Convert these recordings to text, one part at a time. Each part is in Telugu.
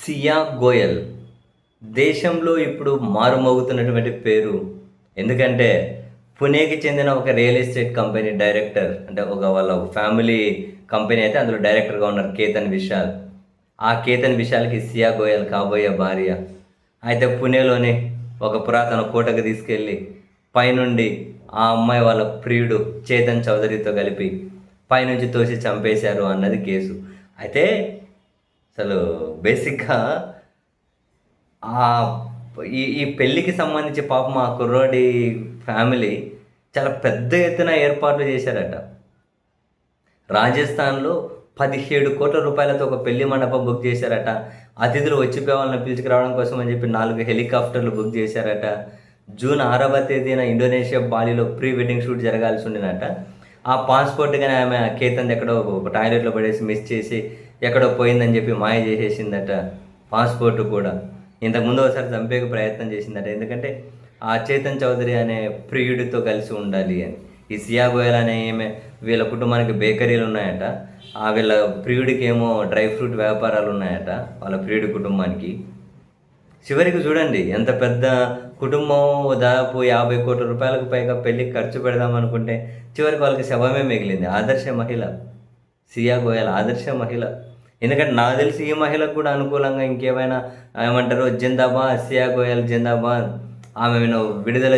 సియా గోయల్ దేశంలో ఇప్పుడు మారుమోగుతున్నటువంటి పేరు. ఎందుకంటే పుణేకి చెందిన ఒక రియల్ ఎస్టేట్ కంపెనీ డైరెక్టర్, అంటే వాళ్ళ ఫ్యామిలీ కంపెనీ అయితే అందులో డైరెక్టర్గా ఉన్నారు కేతన్ విశాల్. ఆ కేతన్ విశాల్కి సియా గోయల్ కాబోయే భార్య. అయితే పుణేలోని ఒక పురాతన కోటకు తీసుకెళ్ళి పైనుండి ఆ అమ్మాయి వాళ్ళ ప్రియుడు చేతన్ చౌదరితో కలిపి పైనుంచి తోసి చంపేశారు అన్నది కేసు. అయితే అసలు బేసిక్‌గా ఆహ్, ఈ ఈ పెళ్ళికి సంబంధించి పాపం ఆ కుర్రోడి ఫ్యామిలీ చాలా పెద్ద ఎత్తున ఏర్పాట్లు చేశారట. రాజస్థాన్‌లో 17,00,00,000 ఒక పెళ్లి మండపం బుక్ చేశారట. అతిథులు వచ్చిపోయే వాళ్ళని పిలుచుకురావడం కోసం అని చెప్పి 4 హెలికాప్టర్లు బుక్ చేశారట. జూన్ 6వ తేదీన ఇండోనేషియా బాలిలో ప్రీ వెడ్డింగ్ షూట్ జరగాల్సి ఉండేనట. ఆ పాస్‌పోర్ట్ గాని ఆమె కేతన్‌ది ఎక్కడో ఒక టాయిలెట్‌లో పడేసి మిస్ చేసి ఎక్కడో పోయిందని చెప్పి మాయ చేసేసిందట పాస్‌పోర్ట్ కూడా. ఇంతకుముందు ఒకసారి చంపేకి ప్రయత్నం చేసిందట. ఎందుకంటే ఆ చేతన్ చౌదరి అనే ప్రియుడితో కలిసి ఉండాలి అని. ఈ సియా గోయల్ అనే ఈమె వీళ్ళ కుటుంబానికి బేకరీలు ఉన్నాయట. వీళ్ళ ప్రియుడికి ఏమో డ్రై ఫ్రూట్ వ్యాపారాలు ఉన్నాయట వాళ్ళ ప్రియుడి కుటుంబానికి. చివరికి చూడండి ఎంత పెద్ద కుటుంబం, దాదాపు 50,00,00,000 పైగా పెళ్ళికి ఖర్చు పెడదామనుకుంటే చివరికి వాళ్ళకి శవమే మిగిలింది. ఆదర్శ మహిళ సియా గోయల్, ఆదర్శ మహిళ. ఎందుకంటే నాకు తెలిసి ఈ మహిళకు కూడా అనుకూలంగా ఇంకేమైనా ఏమంటారు, జిందాబాద్ సియా గోయల్ జిందాబాద్, ఆమెను విడుదల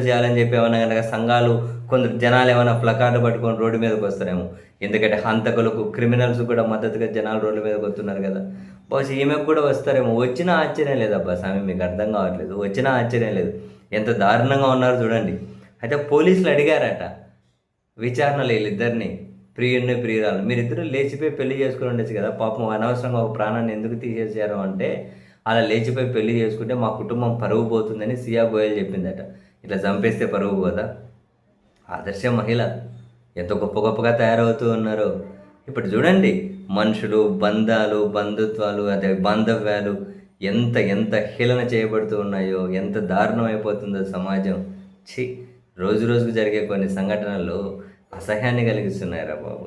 చేయాలని చెప్పి ఏమన్నా కనుక సంఘాలు, కొందరు జనాలు ఏమైనా ప్లకార్డు పట్టుకొని రోడ్డు మీదకి వస్తారేమో. ఎందుకంటే హంతకులకు, క్రిమినల్స్ కూడా మద్దతుగా జనాలు రోడ్డు మీదకి వస్తున్నారు కదా. బహుశా ఈమెకు కూడా వస్తారేమో. వచ్చినా ఆశ్చర్యం లేదబ్బా స్వామి, మీకు అర్థం కావట్లేదు. వచ్చినా ఆశ్చర్యం లేదు. ఎంత దారుణంగా ఉన్నారు చూడండి. అయితే పోలీసులు అడిగారట విచారణలో వీళ్ళిద్దరిని, ప్రియుడిని ప్రియురాలు, మీరిద్దరూ లేచిపోయి పెళ్లి చేసుకుని ఉండొచ్చు కదా, పాపం అనవసరంగా ఒక ప్రాణాన్ని ఎందుకు తీసేసారు అంటే, అలా లేచిపోయి పెళ్లి చేసుకుంటే మా కుటుంబం పరువు పోతుందని సియా గోయల్ చెప్పిందట. ఇట్లా చంపేస్తే పరువు పోదా? ఆదర్శ మహిళ ఎంత గొప్పగా తయారవుతూ ఉన్నారో. ఇప్పుడు చూడండి, మనుషులు, బంధాలు, బంధుత్వాలు, అదే బాంధవ్యాలు ఎంత ఎంత హేళన చేయబడుతూ ఉన్నాయో, ఎంత దారుణం అయిపోతుందో సమాజం. రోజు రోజుకు జరిగే కొన్ని సంఘటనలు అసహ్యాన్ని కలిగిస్తున్నాయిరా బాబు.